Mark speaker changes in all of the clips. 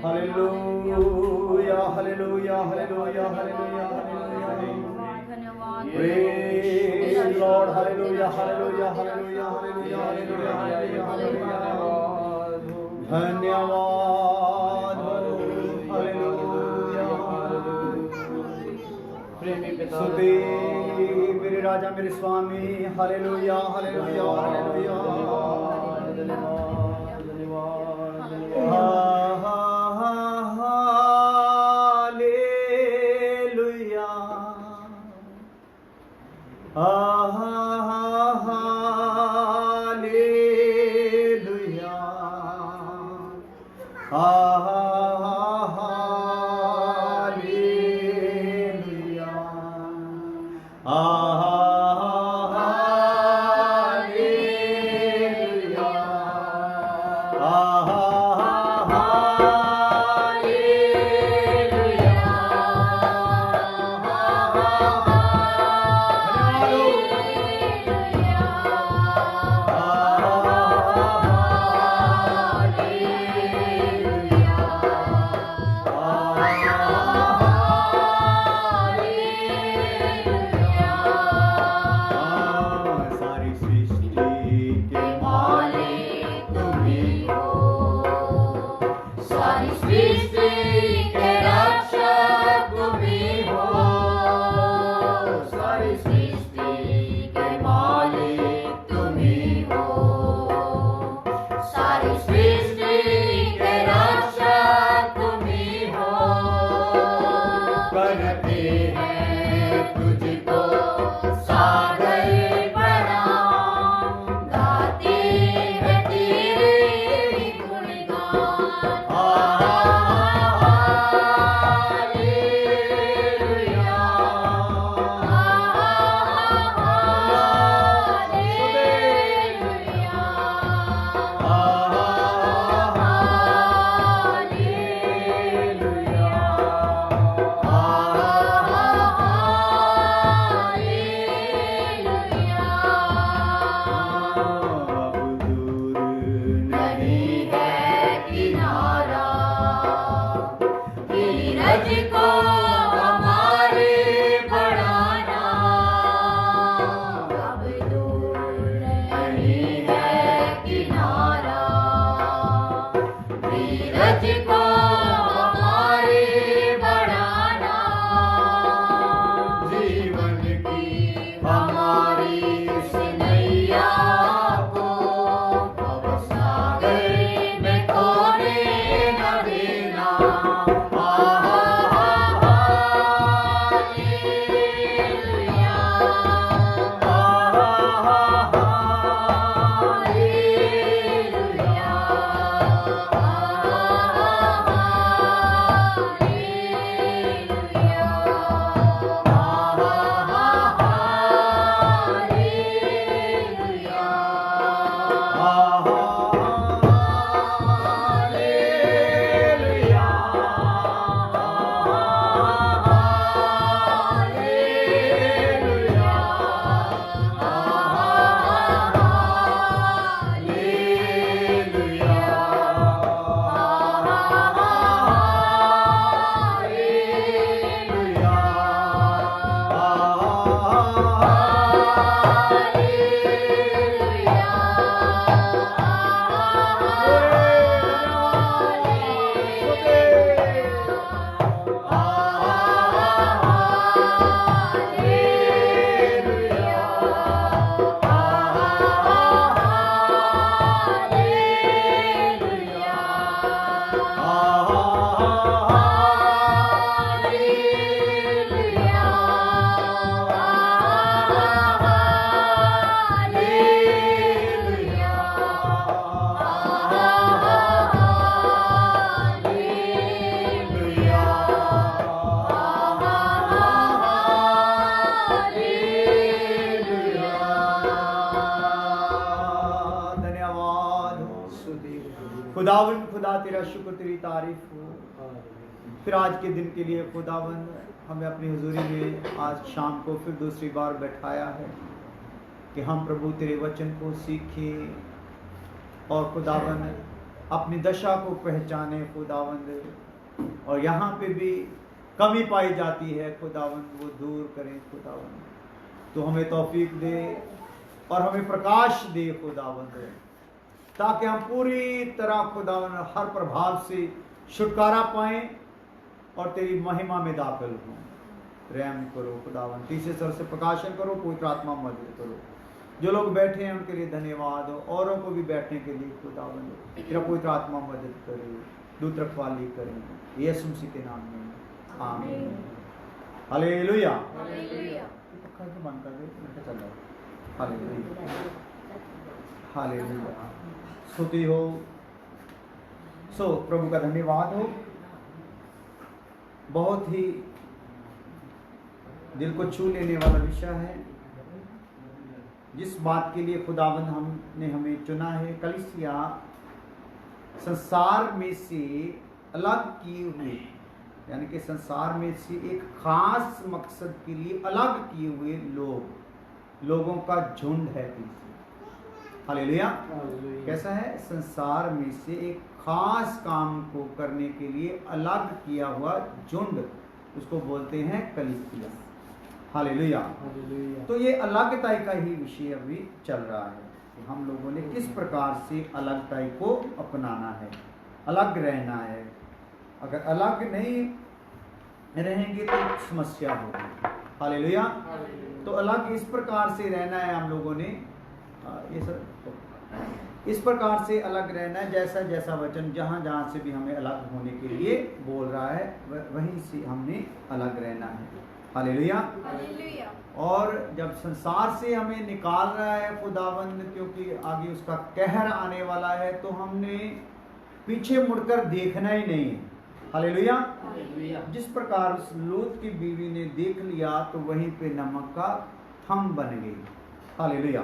Speaker 1: Hallelujah hallelujah hallelujah hallelujah praise Lord hallelujah hallelujah hallelujah hallelujah hallelujah धन्यवाद hallelujah प्रेमी पिता स्तुति मेरे राजा मेरे स्वामी हालेलुया हालेलुया हालेलुया खुदावन खुदा तेरा शुक्र तेरी तारीफ हो। फिर आज के दिन के लिए खुदावन हमें अपनी हुजूरी में आज शाम को फिर दूसरी बार बैठाया है कि हम प्रभु तेरे वचन को सीखें, और खुदावंद अपनी दशा को पहचाने खुदावंद, और यहाँ पे भी कमी पाई जाती है खुदावंद, वो दूर करें खुदावंद। तो हमें तौफीक दे और हमें प्रकाश दे खुदावंद, ताकि हम पूरी तरह खुदावंद हर प्रभाव से छुटकारा पाएं और तेरी महिमा में दाखिल हों। रहम करो खुदावंद, तीसरे स्तर से प्रकाशन करो, पवित्र आत्मा मदद करो। जो लोग बैठे हैं उनके लिए धन्यवाद हो, औरों को भी बैठने के लिए खुदावंद तेरा पवित्र आत्मा मदद करे, दूत रखवाली करें, यीशु मसीह के नाम में आमीन। हालेलुया। पक्का से बंद कर दे, चल रहा। हालेलुया, हालेलुया, स्तुति हो। सो प्रभु का धन्यवाद हो। बहुत ही दिल को छू लेने वाला विषय है, जिस बात के लिए खुदावंद हमने हमें चुना है। कलीसिया संसार में से अलग किए हुए, यानी कि संसार में से एक खास मकसद के लिए अलग किए हुए लोगों का झुंड है। हालेलुया। कैसा है? संसार में से एक खास काम को करने के लिए अलग किया हुआ झुंड, उसको बोलते हैं कलीसिया। हालेलुया। तो ये अलगताई का ही विषय अभी चल रहा है कि हम लोगों ने किस प्रकार से अलगताई को अपनाना है, अलग रहना है। अगर अलग नहीं रहेंगे तो समस्या होगी। हालेलुया। तो अलग इस प्रकार से रहना है हम लोगों ने, ये सब इस प्रकार से अलग रहना है, जैसा जैसा वचन जहाँ जहाँ से भी हमें अलग होने के लिए बोल रहा है वहीं से हमने अलग रहना है। हालेलुया। और जब संसार से हमें निकाल रहा है खुदावंद, क्योंकि आगे उसका कहर आने वाला है, तो हमने पीछे मुड़कर देखना ही नहीं है। हालेलुया। जिस प्रकार उस लूत की बीवी ने देख लिया तो वहीं पे नमक का थंब बन गई। हालेलुया।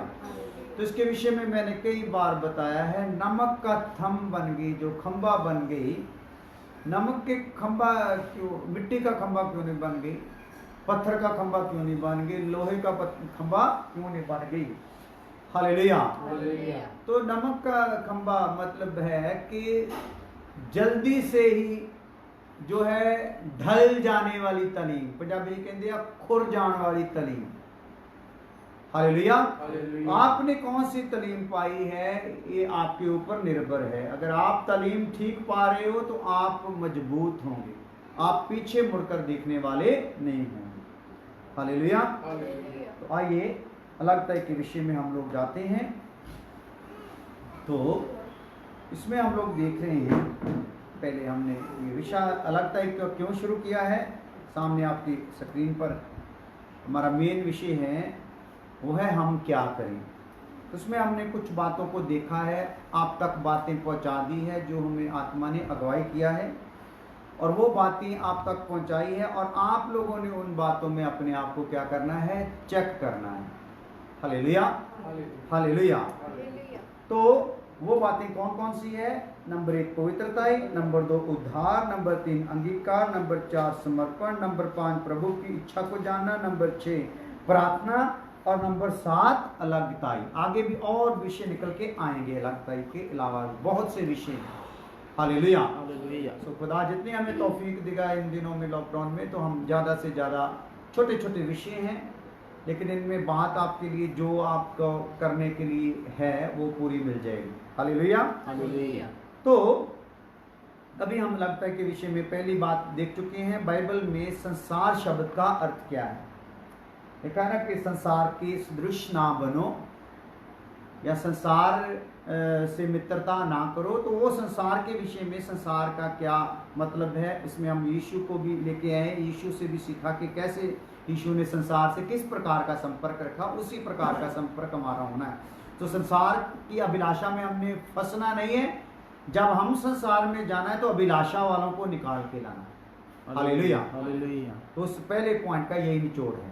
Speaker 1: तो इसके विषय में मैंने कई बार बताया है, नमक का थंब बन गई, जो खंबा बन गई। नमक के खंबा क्यों, मिट्टी का खंबा क्यों नहीं बन गई, पत्थर का खंबा क्यों नहीं बन गई, लोहे का खंबा क्यों नहीं बन गई। हालेलुया। तो नमक का खंबा मतलब है कि जल्दी से ही जो है ढल जाने वाली तलीम, पंजाबी कहते हैं खुर जाने वाली तलीम। हालेलुया। आपने कौन सी तलीम पाई है ये आपके ऊपर निर्भर है। अगर आप तलीम ठीक पा रहे हो तो आप मजबूत होंगे, आप पीछे मुड़कर देखने वाले नहीं होंगे। हालेलुया। तो आइए अलगताई के विषय में हम लोग जाते हैं। तो इसमें हम लोग देख रहे हैं, पहले हमने ये विषय अलगताई को क्यों शुरू किया है, सामने आपकी स्क्रीन पर हमारा मेन विषय है, वो है हम क्या करें। तो उसमें हमने कुछ बातों को देखा है, आप तक बातें पहुंचा दी है जो हमें आत्मा ने अगुवाई किया है, और वो बातें आप तक पहुंचाई है, और आप लोगों ने उन बातों में अपने आप को क्या करना है, चेक करना है। हालेलुया। हालेलुया। तो वो बातें कौन कौन सी है? नंबर 1 पवित्रताई, नंबर 2 उद्धार, नंबर 3 अंगीकार, नंबर 4 समर्पण, नंबर 5 प्रभु की इच्छा को जानना, नंबर 6 प्रार्थना, और नंबर 7 अलगताई। आगे भी और विषय निकल के आएंगे, अलगताई के अलावा बहुत से विषय हैं। हालेलुया। तो खुदा जितने हमें तौफीक देगा इन दिनों में, लॉकडाउन में, तो हम ज़्यादा से ज़्यादा छोटे छोटे विषय हैं, लेकिन इनमें बात आपके लिए जो आपको करने के लिए है वो पूरी मिल जाएगी। हालेलुया। तो अभी हम अलगताई के विषय में पहली बात देख चुके हैं। बाइबल में संसार शब्द का अर्थ क्या है? देखा ना कि संसार के सदृश ना बनो, या संसार से मित्रता ना करो। तो वो संसार के विषय में संसार का क्या मतलब है, इसमें हम यीशु को भी लेके आए, यीशु से भी सीखा कि कैसे यीशु ने संसार से किस प्रकार का संपर्क रखा, उसी प्रकार का संपर्क हमारा होना है। तो संसार की अभिलाषा में हमने फंसना नहीं है। जब हम संसार में जाना है तो अभिलाषा वालों को निकाल के लाना है। हालेलुया। तो उस पहले पॉइंट का यही निचोड़ है।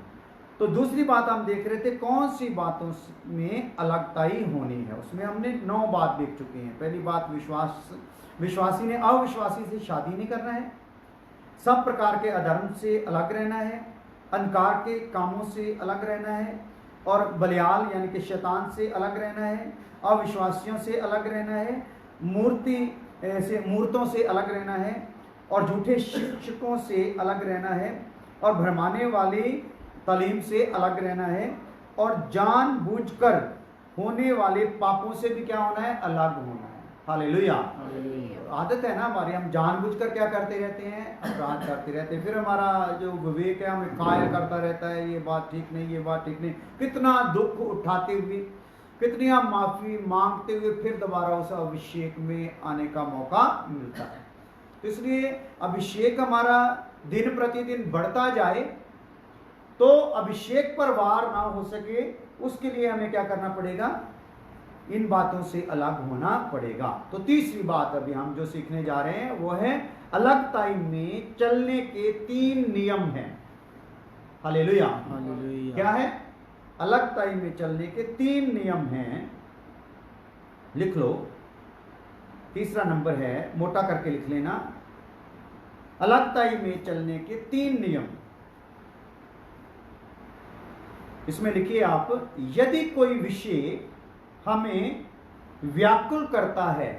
Speaker 1: तो दूसरी बात हम देख रहे थे, कौन सी बातों में अलगताई होनी है। उसमें हमने 9 बात देख चुके हैं। पहली बात, विश्वासी ने अविश्वासी से शादी नहीं करना है, सब प्रकार के अधर्म से अलग रहना है, अंधकार के कामों से अलग रहना है, और बलियाल यानी कि शैतान से अलग रहना है, अविश्वासियों से अलग रहना है, मूर्तों से अलग रहना है, और झूठे शिक्षकों से अलग रहना है, और भरमाने वाली तालीम से अलग रहना है, और जानबूझकर होने वाले पापों से भी क्या होना है, अलग होना है। हालेलुया। आदत है ना हमारी, हम जानबूझकर क्या करते रहते हैं, अपराध करते रहते हैं। फिर हमारा जो विवेक है हमें कायल करता रहता है, ये बात ठीक नहीं, ये बात ठीक नहीं। कितना दुख उठाते हुए, कितनी हम माफी मांगते हुए फिर दोबारा उस अभिषेक में आने का मौका मिलता है। तो इसलिए अभिषेक हमारा दिन प्रतिदिन बढ़ता जाए, तो अभिषेक पर वार ना हो सके, उसके लिए हमें क्या करना पड़ेगा, इन बातों से अलग होना पड़ेगा। तो तीसरी बात अभी हम जो सीखने जा रहे हैं वो है अलगताई में चलने के 3 नियम हैं। हालेलुया। क्या है? अलगताई में चलने के 3 नियम हैं। लिख लो, तीसरा नंबर है, मोटा करके लिख लेना, अलगताई में चलने के 3 नियम। इसमें लिखिए आप, यदि कोई विषय हमें व्याकुल करता है,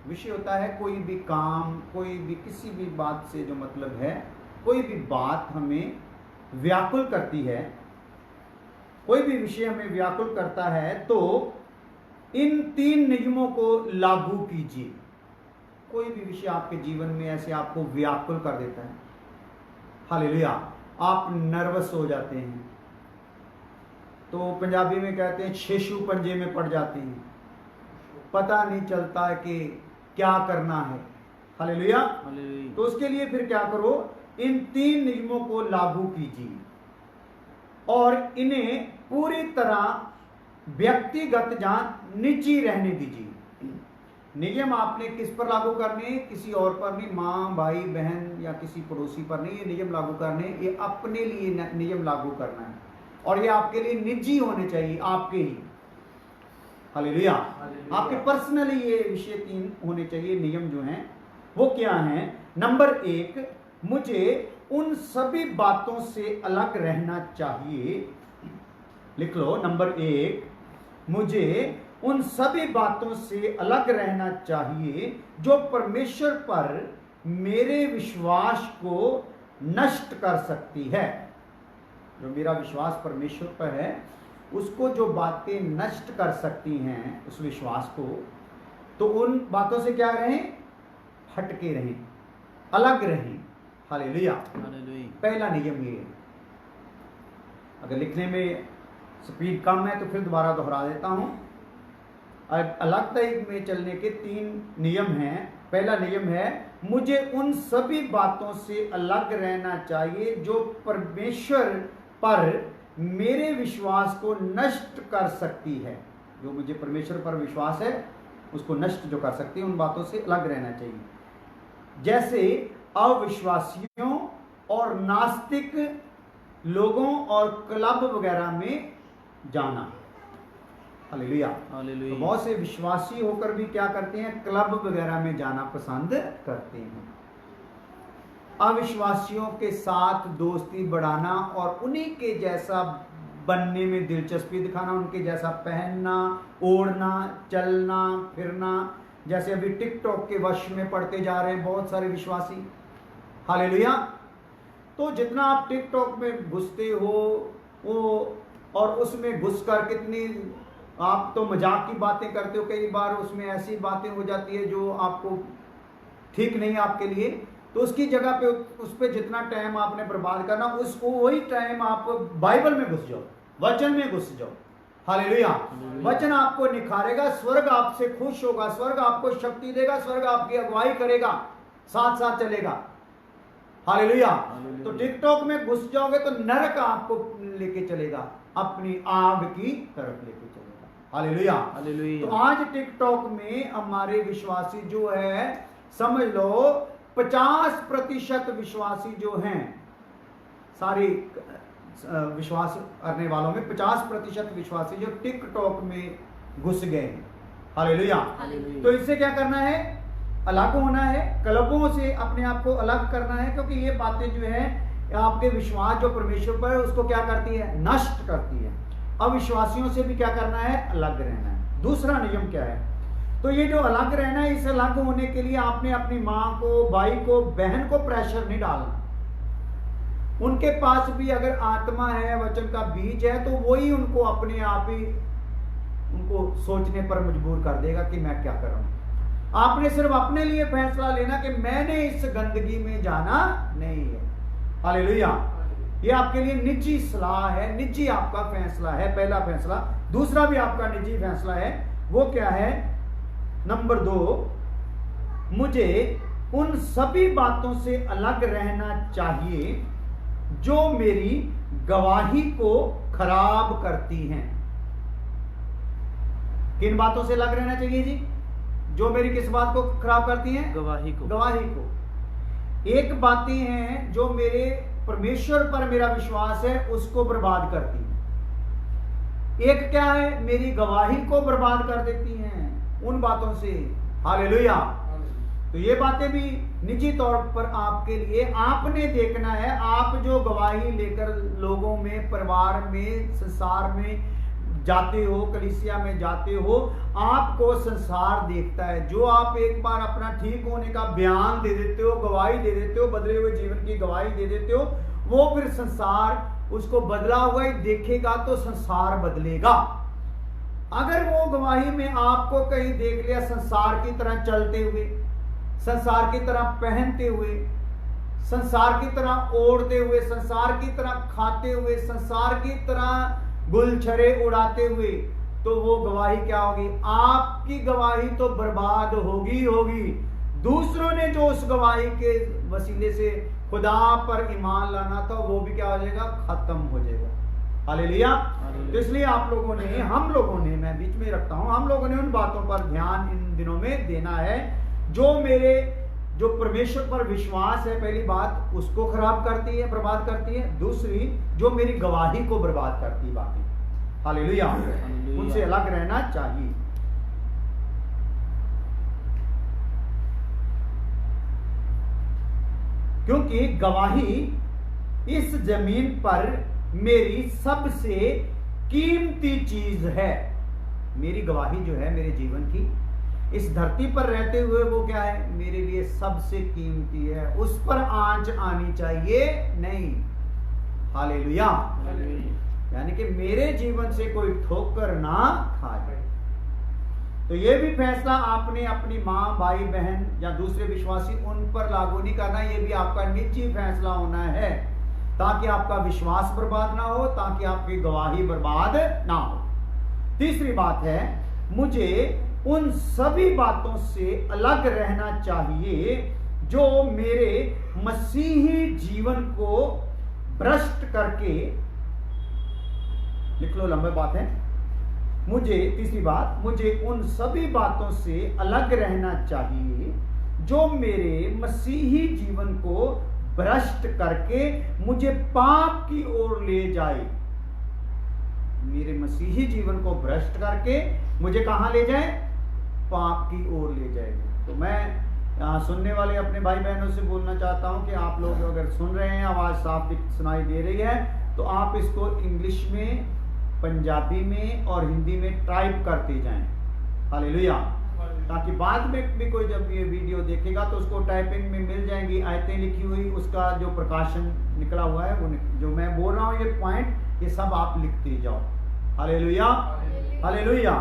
Speaker 1: विषय होता है कोई भी काम, कोई भी किसी भी बात से जो मतलब है, कोई भी बात हमें व्याकुल करती है, कोई भी विषय हमें व्याकुल करता है, तो इन 3 नियमों को लागू कीजिए। कोई भी विषय आपके जीवन में ऐसे आपको व्याकुल कर देता है, हालेलुया, आप नर्वस हो जाते हैं, तो पंजाबी में कहते हैं छेशू पंजे में पड़ जाते हैं, पता नहीं चलता है कि क्या करना है। हालेलुया। तो उसके लिए फिर क्या करो, इन 3 नियमों को लागू कीजिए और इन्हें पूरी तरह व्यक्तिगत जहां निजी रहने दीजिए। नियम आपने किस पर लागू करने, किसी और पर नहीं, माँ भाई बहन या किसी पड़ोसी पर नहीं, ये नियम लागू करने, ये अपने लिए नियम लागू करना है, और ये आपके लिए निजी होने चाहिए, आपके ही। हालेलुया। आपके पर्सनली ये विषय 3 होने चाहिए नियम जो हैं। वो क्या हैं? नंबर 1, मुझे उन सभी बातों से अलग रहना चाहिए। लिख लो, नंबर 1, मुझे उन सभी बातों से अलग रहना चाहिए जो परमेश्वर पर मेरे विश्वास को नष्ट कर सकती है। जो मेरा विश्वास परमेश्वर पर है, उसको जो बातें नष्ट कर सकती हैं उस विश्वास को, तो उन बातों से क्या रहें, हटके रहें, अलग रहें। हालेलुया। पहला नियम ये है। अगर लिखने में स्पीड कम है तो फिर दोबारा दोहरा देता हूं। अलगताई में चलने के 3 नियम हैं। पहला नियम है, मुझे उन सभी बातों से अलग रहना चाहिए जो परमेश्वर पर मेरे विश्वास को नष्ट कर सकती है। जो मुझे परमेश्वर पर विश्वास है उसको नष्ट जो कर सकती है, उन बातों से अलग रहना चाहिए। जैसे अविश्वासियों और नास्तिक लोगों और क्लब वगैरह में जाना। हालेलुया। तो बहुत से विश्वासी होकर भी क्या करते हैं, क्लब वगैरह में जाना पसंद करते हैं। अविश्वासियों के साथ दोस्ती बढ़ाना और उन्हीं के जैसा बनने में दिलचस्पी दिखाना, उनके जैसा पहनना, ओढ़ना, चलना फिरना। जैसे अभी टिकटॉक के वश में पड़ते जा रहे हैं बहुत सारे विश्वासी। हालेलुया। तो जितना आप टिकटॉक में घुसते हो वो, और उसमें घुसकर कितनी आप तो मजाक की बातें करते हो, कई बार उसमें ऐसी बातें हो जाती है जो आपको ठीक नहीं आपके लिए, तो उसकी जगह पे उस पर जितना टाइम आपने बर्बाद करना, उसको वही टाइम आप बाइबल में घुस जाओ, वचन में घुस जाओ। हालेलुया। वचन आपको निखारेगा, स्वर्ग आपसे खुश होगा, स्वर्ग आपको शक्ति देगा, स्वर्ग आपकी अगुवाई करेगा, साथ साथ चलेगा। हालेलुया। तो टिकटॉक में घुस जाओगे तो नरक आपको लेके चलेगा, अपनी आग की तरफ लेके चलेगा। हालेलुया। तो आज टिकटॉक में हमारे विश्वासी जो है, समझ लो 50% विश्वासी जो हैं, सारी विश्वास करने वालों में 50% विश्वासी जो टिकटॉक में घुस गए हैं। हालेलुया। तो इससे क्या करना है, अलग होना है, क्लबों से अपने आप को अलग करना है, क्योंकि ये बातें जो है आपके विश्वास जो परमेश्वर पर है उसको क्या करती है, नष्ट करती है। अविश्वासियों से भी क्या करना है, अलग रहना है। दूसरा नियम क्या है, तो ये जो अलग रहना है, इस अलग होने के लिए आपने अपनी माँ को, भाई को, बहन को प्रेशर नहीं डालना। उनके पास भी अगर आत्मा है, वचन का बीज है, तो वही उनको अपने आप ही उनको सोचने पर मजबूर कर देगा कि मैं क्या कर रहा हूं। आपने सिर्फ अपने लिए फैसला लेना कि मैंने इस गंदगी में जाना नहीं है। हालेलुया। ये आपके लिए निजी सलाह है, निजी आपका फैसला है, पहला फैसला। दूसरा भी आपका निजी फैसला है, वो क्या है, नंबर 2, मुझे उन सभी बातों से अलग रहना चाहिए जो मेरी गवाही को खराब करती हैं। किन बातों से अलग रहना चाहिए जी? जो मेरी किस बात को खराब करती हैं?
Speaker 2: गवाही को।
Speaker 1: गवाही को। एक बातें हैं जो मेरे परमेश्वर पर मेरा विश्वास है उसको बर्बाद करती हैं। एक क्या है, मेरी गवाही को बर्बाद कर देती हैं उन बातों से। हालेलुया। तो ये बातें भी निजी तौर पर आपके लिए आपने देखना है। आप जो गवाही लेकर लोगों में, परिवार में, संसार में जाते हो, कलीसिया में जाते हो, आपको संसार देखता है। जो आप एक बार अपना ठीक होने का बयान दे देते हो, गवाही दे देते हो, बदले हुए जीवन की गवाही दे देते हो, वो फिर संसार उसको बदला हुआ ही देखेगा तो संसार बदलेगा। अगर वो गवाही में आपको कहीं देख लिया संसार की तरह चलते हुए, संसार की तरह पहनते हुए, संसार की तरह ओढ़ते हुए, संसार की तरह खाते हुए, संसार की तरह गुलछरे उड़ाते हुए, तो वो गवाही क्या होगी? आपकी गवाही तो बर्बाद होगी होगी। दूसरों ने जो उस गवाही के वसीले से खुदा पर ईमान लाना था, वो भी क्या हो जाएगा? खत्म हो जाएगा। हालेलुया। तो इसलिए आप लोगों ने, हम लोगों ने, मैं बीच में रखता हूं, हम लोगों ने उन बातों पर ध्यान इन दिनों में देना है जो मेरे, जो परमेश्वर पर विश्वास है, पहली बात उसको खराब करती है, बर्बाद करती है। दूसरी, जो मेरी गवाही को बर्बाद करती है बातें। हालेलुया। उनसे अलग रहना चाहिए। क्योंकि गवाही इस जमीन पर मेरी सबसे कीमती चीज है। मेरी गवाही जो है मेरे जीवन की, इस धरती पर रहते हुए, वो क्या है? मेरे लिए सबसे कीमती है। उस पर आंच आनी चाहिए नहीं। हालेलुया। यानी कि मेरे जीवन से कोई ठोकर ना खाए। तो ये भी फैसला आपने अपनी माँ, भाई, बहन या दूसरे विश्वासी उन पर लागू नहीं करना। ये भी आपका निजी फैसला होना है, ताकि आपका विश्वास बर्बाद ना हो, ताकि आपकी गवाही बर्बाद ना हो। तीसरी बात है, मुझे उन सभी बातों से अलग रहना चाहिए जो मेरे मसीही जीवन को भ्रष्ट करके, लिख लो, लंबे बात है। मुझे, तीसरी बात, मुझे उन सभी बातों से अलग रहना चाहिए जो मेरे मसीही जीवन को भ्रष्ट करके मुझे पाप की ओर ले जाए। मेरे मसीही जीवन को भ्रष्ट करके मुझे कहां ले जाए? पाप की ओर ले जाएगी। तो मैं यहाँ सुनने वाले अपने भाई बहनों से बोलना चाहता हूँ कि आप लोग अगर सुन रहे हैं, आवाज़ साफ सुनाई दे रही है, तो आप इसको इंग्लिश में, पंजाबी में और हिंदी में टाइप करते जाएं। हालेलुया। ताकि बाद में भी कोई जब ये वीडियो देखेगा तो उसको टाइपिंग में मिल जाएंगी आयतें लिखी हुई, उसका जो प्रकाशन निकला हुआ है, वो जो मैं बोल रहा हूँ, ये पॉइंट, ये सब आप लिखते जाओ। हालेलुया। हालेलुया।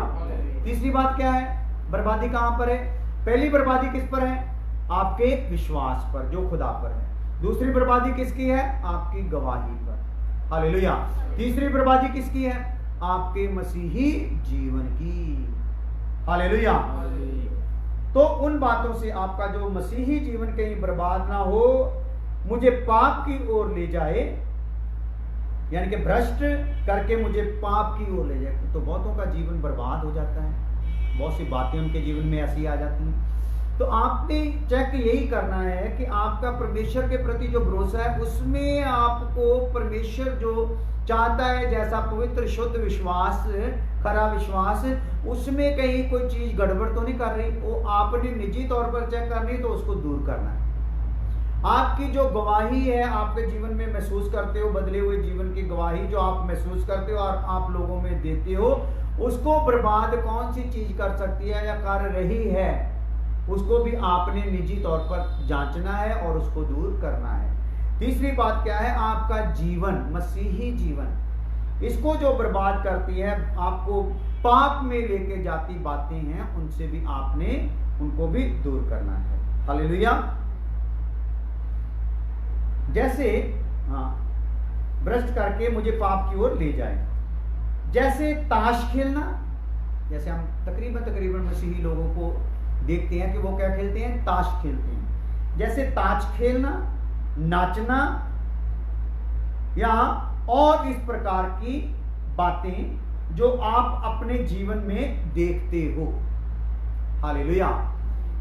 Speaker 1: तीसरी बात क्या है? बर्बादी कहां पर है? पहली बर्बादी किस पर है? आपके विश्वास पर, जो खुदा पर है। दूसरी बर्बादी किसकी है? आपकी गवाही पर। हालेलुया। तीसरी बर्बादी किसकी है? आपके मसीही जीवन की। हालेलुया। तो उन बातों से आपका जो मसीही जीवन कहीं बर्बाद ना हो, मुझे पाप की ओर ले जाए, यानी कि भ्रष्ट करके मुझे पाप की ओर ले जाए। तो बहुतों का जीवन बर्बाद हो जाता है, बहुत सी बातें उनके जीवन में ऐसी आ जाती हैं। तो आपने चेक यही करना है कि आपका परमेश्वर के प्रति जो भरोसा है, उसमें आपको परमेश्वर जो चाहता है, जैसा पवित्र शुद्ध विश्वास, खरा विश्वास, उसमें कहीं कोई चीज गड़बड़ तो नहीं कर रही, वो आपने निजी तौर पर चेक करनी, तो उसको दूर करना है। आपकी जो गवाही है आपके जीवन में महसूस करते हो, बदले हुए जीवन की गवाही जो आप महसूस करते हो और आप लोगों में देते हो, उसको बर्बाद कौन सी चीज कर सकती है या कर रही है, उसको भी आपने निजी तौर पर जांचना है और उसको दूर करना है। तीसरी बात क्या है, आपका जीवन, मसीही जीवन, इसको जो बर्बाद करती है, आपको पाप में लेके जाती बातें हैं, उनसे भी आपने उनको भी दूर करना है। हालेलुया। जैसे भ्रष्ट करके मुझे पाप की ओर ले जाए, जैसे ताश खेलना, जैसे हम तकरीबन मसीही लोगों को देखते हैं कि वो क्या खेलते हैं, ताश खेलते हैं। जैसे ताश खेलना, नाचना या और इस प्रकार की बातें जो आप अपने जीवन में देखते हो। हालेलुया।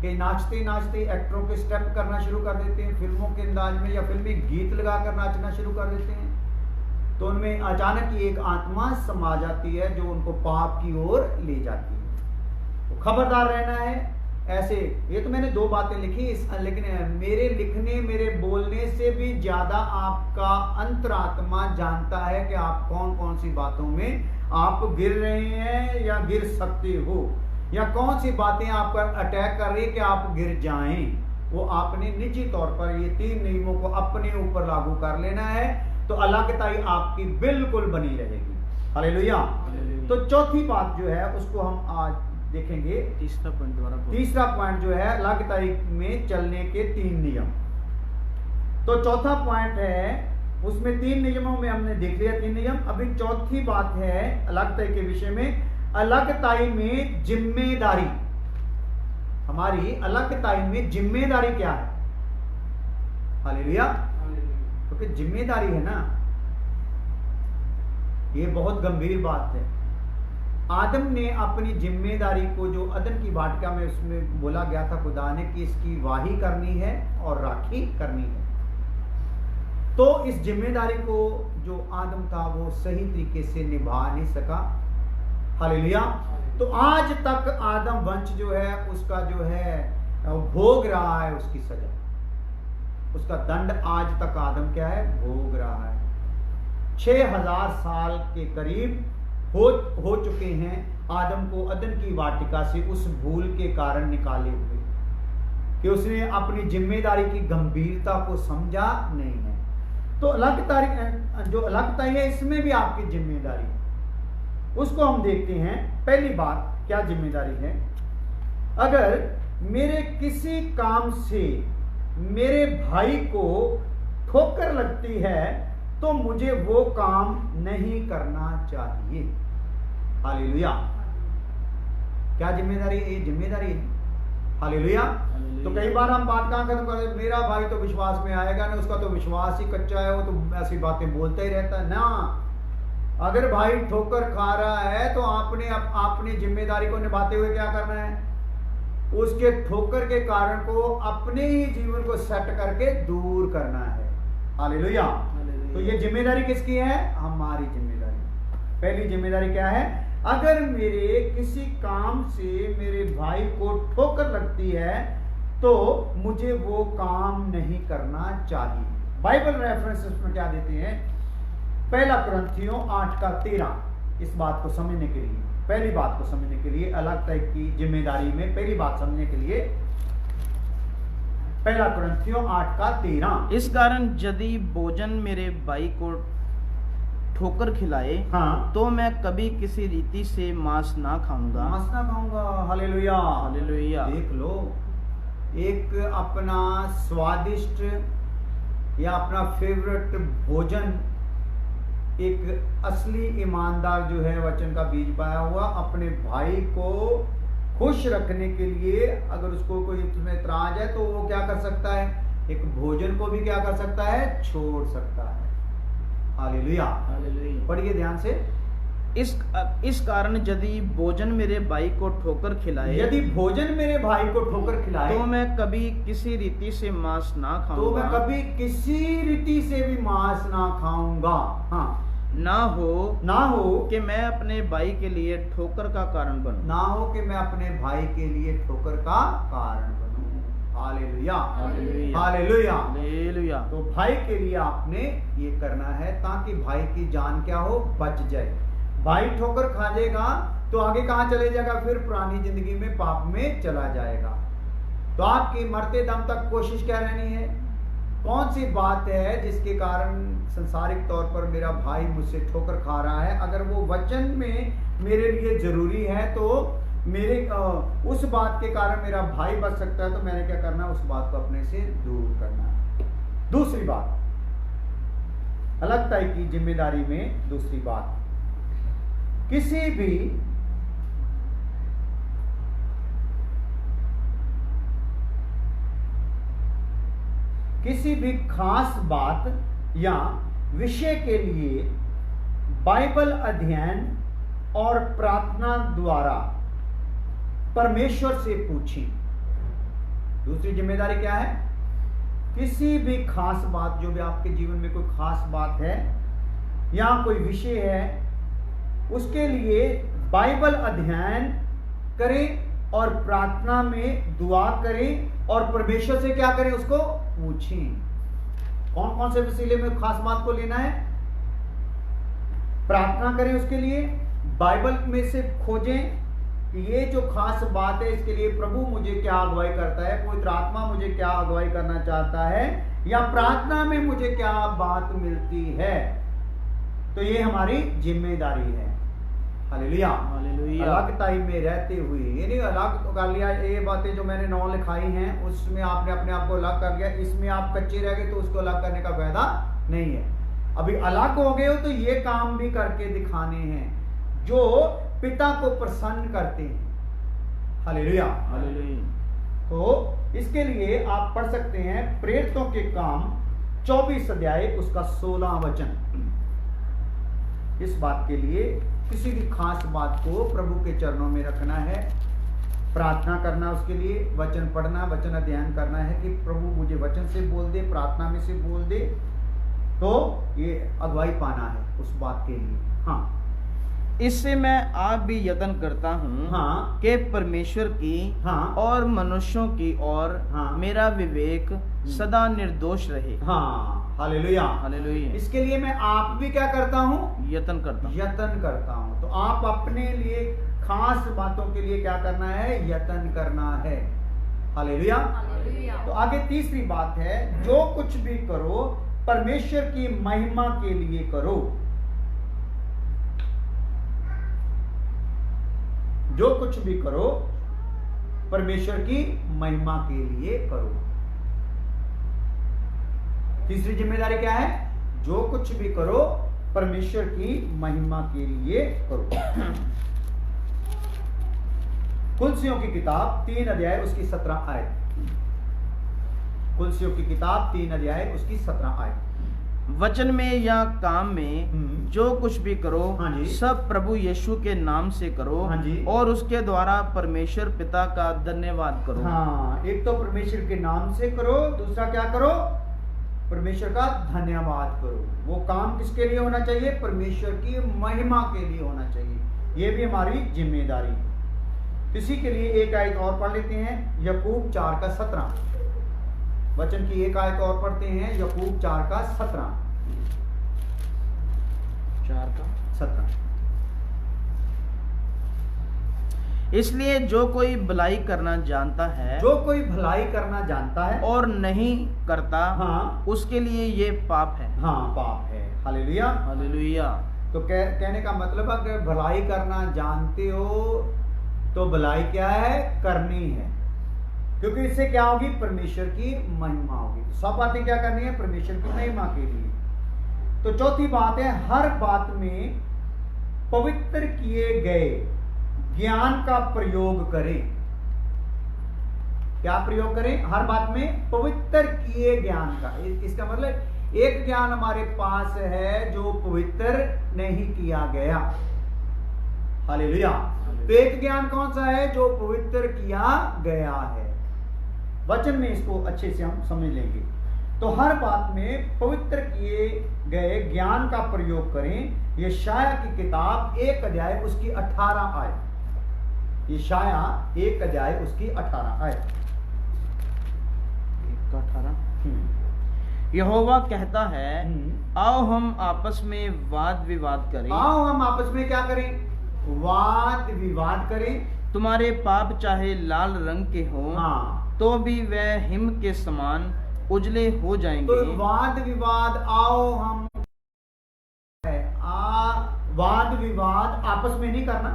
Speaker 1: कि नाचते नाचते एक्टरों के स्टेप करना शुरू कर देते हैं, फिल्मों के अंदाज में या फिल्मी गीत लगाकर नाचना शुरू कर देते हैं, तो उनमें अचानक ही एक आत्मा समा जाती है जो उनको पाप की ओर ले जाती है। तो खबरदार रहना है। ऐसे ये तो मैंने 2 बातें लिखी, लेकिन मेरे लिखने, मेरे बोलने से भी ज्यादा आपका अंतरात्मा जानता है कि आप कौन कौन सी बातों में आप गिर रहे हैं या गिर सकते हो, या कौन सी बातें आप पर अटैक कर रही है कि आप गिर जाएं। वो आपने निजी तौर पर ये 3 नियमों को अपने ऊपर लागू कर लेना है, तो अलगताई आपकी बिल्कुल बनी रहेगी। हालेलुया। तो चौथी बात जो है उसको हम आज देखेंगे। तीसरा पॉइंट जो है अलगताई में चलने के 3 नियम। तो चौथा पॉइंट है, उसमें 3 नियमों में हमने देख लिया 3 नियम। अभी चौथी बात है अलगताई के विषय में, अलगताई में जिम्मेदारी। हमारी अलगताई में जिम्मेदारी क्या है? हालेलुया। क्योंकि जिम्मेदारी है ना, ये बहुत गंभीर बात है। आदम ने अपनी जिम्मेदारी को, जो अदन की वाटिका में उसमें बोला गया था खुदा ने कि इसकी वाही करनी है और राखी करनी है, तो इस जिम्मेदारी को जो आदम था वो सही तरीके से निभा नहीं सका। हालेलुया। तो आज तक आदम वंश जो है उसका जो है भोग रहा है उसकी सजा, उसका दंड आज तक आदम क्या है, भोग रहा है। 6000 साल के करीब हो चुके हैं आदम को अदन की वाटिका से उस भूल के कारण निकाले हुए, कि उसने अपनी जिम्मेदारी की गंभीरता को समझा नहीं है। तो जो अलगताई है इसमें भी आपकी जिम्मेदारी है, उसको हम देखते हैं। पहली बात क्या जिम्मेदारी है, अगर मेरे किसी काम से मेरे भाई को ठोकर लगती है तो मुझे वो काम नहीं करना चाहिए। हालेलुया। क्या जिम्मेदारी है? ये जिम्मेदारी है। हालेलुया। तो कई बार हम बात कहां खत्म कर देते, मेरा भाई तो विश्वास में आएगा ना, उसका तो विश्वास ही कच्चा है, वो तो ऐसी बातें बोलता ही रहता है ना। अगर भाई ठोकर खा रहा है तो आपने अपनी जिम्मेदारी को निभाते हुए क्या करना है, उसके ठोकर के कारण को अपने ही जीवन को सेट करके दूर करना है। हालेलुया। तो ये जिम्मेदारी किसकी है? हमारी जिम्मेदारी। पहली जिम्मेदारी क्या है, अगर मेरे किसी काम से मेरे भाई को ठोकर लगती है तो मुझे वो काम नहीं करना चाहिए। बाइबल रेफरेंसेस में क्या देते हैं, 1 कुरिन्थियों 8:13। इस बात को समझने के लिए, पहली बात को समझने के लिए, अलगताई की जिम्मेदारी में पहली बात समझने के लिए 1 कुरिन्थियों 8:13।
Speaker 2: इस कारण यदि भोजन मेरे भाई को ठोकर खिलाए,
Speaker 1: हाँ,
Speaker 2: तो मैं कभी किसी रीति से मांस ना खाऊंगा।
Speaker 1: मांस ना खाऊंगा। हालेलुया।
Speaker 2: हालेलुया।
Speaker 1: देख लो, एक अपना स्वादिष्ट या अपना फेवरेट भोजन, एक असली ईमानदार जो है वचन का बीज पाया हुआ, अपने भाई को खुश रखने के लिए अगर उसको कोई उसमें इतराज है तो वो क्या कर सकता है, एक भोजन को भी क्या कर सकता है, छोड़ सकता है। हालेलुया। पढ़िए ध्यान से।
Speaker 2: इस कारण यदि भोजन मेरे भाई को ठोकर खिलाए,
Speaker 1: यदि भोजन मेरे भाई को ठोकर खिलाए
Speaker 2: तो मैं कभी किसी रीति से मांस ना खाऊंगा।
Speaker 1: तो मैं कभी किसी रीति से भी मांस ना खाऊंगा। हाँ,
Speaker 2: ना हो कि मैं अपने भाई के लिए ठोकर का कारण बनूं।
Speaker 1: ना हो कि मैं अपने भाई के लिए ठोकर का कारण बनूं। Hallelujah. Hallelujah,
Speaker 2: hallelujah,
Speaker 1: hallelujah.
Speaker 2: Hallelujah.
Speaker 1: तो भाई के लिए आपने ये करना है ताकि भाई की जान क्या हो, बच जाए। भाई ठोकर खा जाएगा तो आगे कहां चले जाएगा, फिर पुरानी जिंदगी में पाप में चला जाएगा। तो आपकी मरते दम तक कोशिश क्या रहनी है, कौन सी बात है जिसके कारण संसारिक तौर पर मेरा भाई मुझसे ठोकर खा रहा है, अगर वो वचन में मेरे लिए जरूरी है तो मेरे उस बात के कारण मेरा भाई बच सकता है, तो मैंने क्या करना है, उस बात को अपने से दूर करना है। दूसरी बात, अलगताई की जिम्मेदारी में दूसरी बात, किसी भी खास बात या विषय के लिए बाइबल अध्ययन और प्रार्थना द्वारा परमेश्वर से पूछें। दूसरी जिम्मेदारी क्या है, किसी भी खास बात, जो भी आपके जीवन में कोई खास बात है या कोई विषय है, उसके लिए बाइबल अध्ययन करें और प्रार्थना में दुआ करें और परमेश्वर से क्या करें, उसको पूछें। कौन कौन से वसीले में खास बात को लेना है, प्रार्थना करें उसके लिए, बाइबल में से खोजें कि ये जो खास बात है इसके लिए प्रभु मुझे क्या अगुवाई करता है, पवित्र आत्मा मुझे क्या अगुवाई करना चाहता है, या प्रार्थना में मुझे क्या बात मिलती है। तो ये हमारी जिम्मेदारी है। Hallelujah,
Speaker 2: hallelujah.
Speaker 1: अलगताई में रहते हुए, ये नहीं अलग कर लिया, ये बातें जो मैंने 9 लिखाई हैं उसमें आपने अपने आप को अलग कर लिया, इसमें आप कच्चे रह गए तो उसको अलग करने का फायदा नहीं है। अभी अलग हो गए हो तो ये काम भी करके दिखाने हैं जो पिता को प्रसन्न करते हैं। Hallelujah,
Speaker 2: hallelujah.
Speaker 1: तो इसके लिए आप पढ़ सकते हैं प्रेरितों के काम 24 अध्याय उसका 16 वचन। इस बात के लिए किसी भी खास बात को प्रभु के चरणों में रखना है, प्रार्थना करना, उसके लिए वचन पढ़ना, वचन अध्ययन करना है कि प्रभु मुझे वचन से बोल दे, प्रार्थना में से बोल दे, तो ये अगुवाई पाना है उस बात के लिए। हाँ,
Speaker 2: इससे मैं आप भी यत्न करता हूँ
Speaker 1: हाँ,
Speaker 2: कि परमेश्वर की
Speaker 1: हाँ,
Speaker 2: और मनुष्यों की और
Speaker 1: हाँ,
Speaker 2: मेरा विवेक सदा निर्दोष रहे।
Speaker 1: हाँ, हालेलुया,
Speaker 2: हालेलुया।
Speaker 1: इसके लिए मैं आप भी क्या करता हूँ,
Speaker 2: यत्न करता हूँ।
Speaker 1: यत्न करता हूँ। तो आप अपने लिए खास बातों के लिए क्या करना है, यत्न करना है। हालेलुया। तो आगे तीसरी बात है, जो कुछ भी करो परमेश्वर की महिमा के लिए करो। जो कुछ भी करो परमेश्वर की महिमा के लिए करो। तीसरी जिम्मेदारी क्या है, जो कुछ भी करो परमेश्वर की महिमा के लिए करो। कुलसियों की किताब 3 अध्याय उसकी 17 आयत। कुलसियों की किताब 3 अध्याय उसकी 17 आयत।
Speaker 2: वचन में या काम में जो कुछ भी करो,
Speaker 1: हाँ जी,
Speaker 2: सब प्रभु यीशु के नाम से करो,
Speaker 1: हाँ जी,
Speaker 2: और उसके द्वारा परमेश्वर पिता का धन्यवाद करो।
Speaker 1: हाँ, एक तो परमेश्वर के नाम से करो, दूसरा क्या करो, परमेश्वर का धन्यवाद करो। वो काम किसके लिए होना चाहिए, परमेश्वर की महिमा के लिए होना चाहिए। ये भी हमारी जिम्मेदारी। इसी के लिए एक आयत और पढ़ लेते हैं, याकूब 4 का 17। वचन की एक आयत और पढ़ते हैं, याकूब 4 का 17।
Speaker 2: 4 का
Speaker 1: 17।
Speaker 2: इसलिए जो कोई भलाई करना जानता है,
Speaker 1: जो कोई भलाई करना जानता है
Speaker 2: और नहीं करता,
Speaker 1: हाँ,
Speaker 2: उसके लिए ये पाप है।
Speaker 1: हाँ, पाप है। Hallelujah,
Speaker 2: hallelujah.
Speaker 1: तो कहने का मतलब अगर भलाई करना जानते हो तो भलाई क्या है, करनी है, क्योंकि इससे क्या होगी, परमेश्वर की महिमा होगी। सब बातें क्या करनी है, परमेश्वर की महिमा के लिए। तो चौथी बात है, हर बात में पवित्र किए गए ज्ञान का प्रयोग करें। क्या प्रयोग करें, हर बात में पवित्र किए ज्ञान का। इसका मतलब एक ज्ञान हमारे पास है जो पवित्र नहीं किया गया। हालेलुया। तो एक ज्ञान कौन सा है, जो पवित्र किया गया है। वचन में इसको अच्छे से हम समझ लेंगे। तो हर बात में पवित्र किए गए ज्ञान का प्रयोग करें। यशाया की किताब 1 अध्याय उसकी 18 आयत। यशाया 1 अध्याय उसकी 18 आयत।
Speaker 2: यहोवा कहता है, आओ हम आपस में वाद विवाद करें।
Speaker 1: आओ हम आपस में क्या करें? वाद विवाद करें।
Speaker 2: तुम्हारे पाप चाहे लाल रंग के हों,
Speaker 1: हाँ,
Speaker 2: तो भी वह हिम के समान उजले हो जाएंगे।
Speaker 1: तो वाद विवाद, आओ हम वाद विवाद आपस में नहीं करना।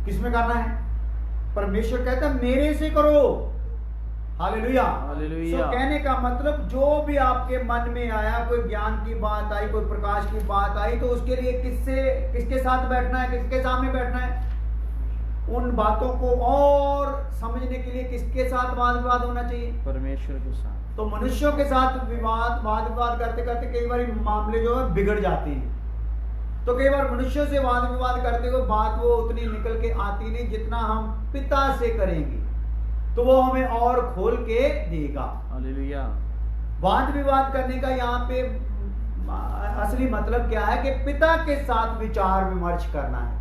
Speaker 1: किसमें करना है? परमेश्वर कहता है मेरे से करो। Hallelujah,
Speaker 2: hallelujah.
Speaker 1: कहने का मतलब जो भी आपके मन में आया, कोई ज्ञान की बात आई, कोई प्रकाश की बात आई, तो उसके लिए किसके साथ बैठना है, किसके सामने बैठना है? उन बातों को और समझने के लिए किसके साथ वाद विवाद होना चाहिए?
Speaker 2: परमेश्वर के साथ।
Speaker 1: तो मनुष्यों के साथ वाद विवाद करते करते कई बार मामले जो है बिगड़ जाते हैं। तो कई बार मनुष्यों से वाद विवाद करते हुए बात वो उतनी निकल के आती नहीं जितना हम पिता से करेंगे, तो वो हमें और खोल के देगा।
Speaker 2: हालेलुया।
Speaker 1: वाद विवाद करने का यहाँ पे असली मतलब क्या है कि पिता के साथ विचार विमर्श करना है।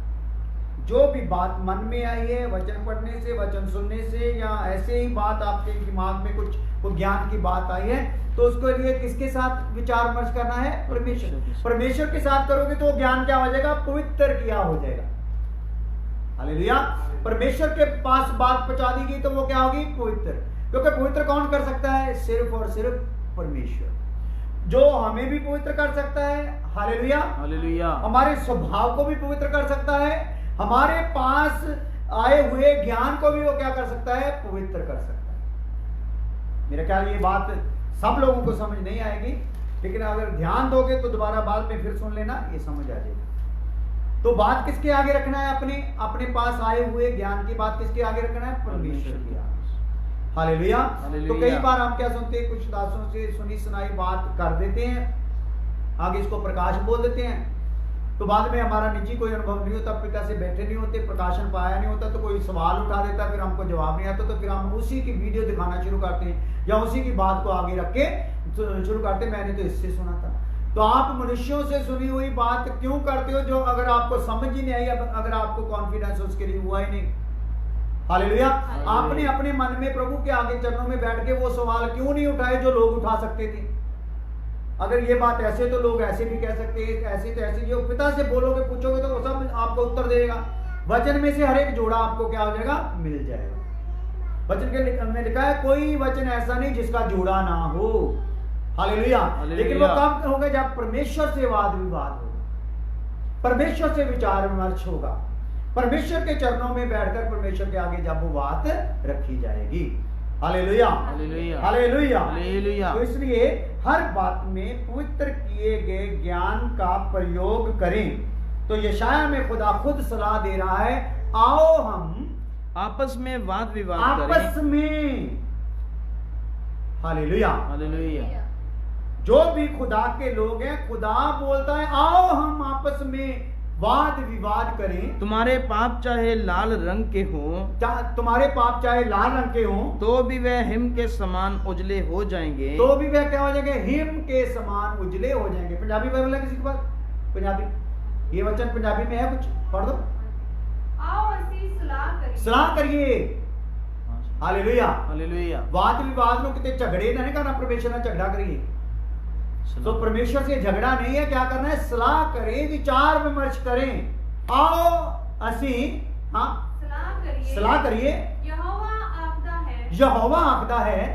Speaker 1: जो भी बात मन में आई है, वचन पढ़ने से, वचन सुनने से, या ऐसे ही बात आपके दिमाग में कुछ ज्ञान की बात आई है, तो उसके लिए किसके साथ विचार विमर्श करना है? परमेश्वर के साथ करोगे तो ज्ञान क्या हो जाएगा? पवित्र किया हो जाएगा। हालेलुया। परमेश्वर के पास बात पहुंचा दी गई तो वो क्या होगी? पवित्र। क्योंकि पवित्र कौन कर सकता है? सिर्फ और सिर्फ परमेश्वर, जो हमें भी पवित्र कर सकता है। Hallelujah,
Speaker 2: hallelujah.
Speaker 1: हमारे स्वभाव को भी पवित्र कर सकता है, हमारे पास आए हुए ज्ञान को भी वो क्या कर सकता है? पवित्र कर सकता है। मेरा ख्याल ये बात सब लोगों को समझ नहीं आएगी, लेकिन अगर ध्यान दोगे तो दोबारा बाद में फिर सुन लेना, ये समझ आ जाएगी। तो बात किसके आगे रखना है? अपने पास आए हुए ज्ञान की बात किसके आगे रखना है? परमेश्वर के आगे। हालेलुया। तो कई बार हम क्या सुनते हैं, कुछ दासों से सुनी सुनाई बात कर देते हैं, आगे इसको प्रकाश बोल देते हैं, तो बाद में हमारा निजी कोई अनुभव नहीं होता, पिता से बैठे नहीं होते, प्रकाशन पाया नहीं होता, तो कोई सवाल उठा देता, फिर हमको जवाब नहीं आता, तो फिर हम उसी की वीडियो दिखाना शुरू करते हैं या उसी की बात को आगे रख के शुरू करते हैं, मैंने तो इससे सुना था। तो आप मनुष्यों से सुनी हुई बात क्यों करते हो जो अगर आपको समझ ही नहीं आई, अगर आपको कॉन्फिडेंस उसके लिए हुआ ही नहीं? हालेलुया। आपने अपने मन में प्रभु के आगे चरणों में बैठ के वो सवाल क्यों नहीं उठाए जो लोग उठा सकते थे? अगर ये बात ऐसे तो लोग ऐसे भी कह सकते हैं, ऐसे तो ऐसे, जो पिता से बोलोगे पूछोगे तो वो सब आपको उत्तर देगा। वचन में से हर एक जोड़ा आपको क्या हो जाएगा? मिल जाएगा। वचन के में लिखा है कोई वचन ऐसा नहीं जिसका जोड़ा ना हो। हालेलुया। लेकिन वो कब होगा? जब परमेश्वर से वाद विवाद होगा, परमेश्वर से विचार विमर्श होगा, परमेश्वर के चरणों में बैठकर परमेश्वर के आगे जब वो बात रखी जाएगी। Hallelujah,
Speaker 2: hallelujah,
Speaker 1: hallelujah,
Speaker 2: hallelujah.
Speaker 1: तो इसलिए हर बात में पवित्र किए गए ज्ञान का प्रयोग करें। तो यशाया में खुदा खुद सलाह दे रहा है, आओ हम
Speaker 2: आपस में वाद विवाद
Speaker 1: आपस में। Hallelujah,
Speaker 2: hallelujah.
Speaker 1: जो भी खुदा के लोग हैं, खुदा बोलता है आओ हम आपस में वाद विवाद करें।
Speaker 2: तुम्हारे पाप चाहे लाल रंग के हों,
Speaker 1: तुम्हारे पाप चाहे लाल रंग के हों,
Speaker 2: तो भी वह हिम के समान उजले हो जाएंगे।
Speaker 1: तो भी वह क्या हो जाएंगे? हिम के समान उजले हो जाएंगे। पंजाबी बाइबल है किसी के पास? पंजाबी, ये वचन पंजाबी में है, कुछ पढ़ दो।
Speaker 3: आओ असी
Speaker 1: सलाह करिए। Hallelujah,
Speaker 2: hallelujah.
Speaker 1: वाद विवाद में कितने झगड़े ना करना, परमेश्वर ने झगड़ा करिए। तो परमेश्वर से झगड़ा नहीं है, क्या करना है? सलाह करें, विचार विमर्श करें। आओ असी सलाह करिए।
Speaker 3: यहोवा आखदा है,
Speaker 1: यहोवा आखदा है,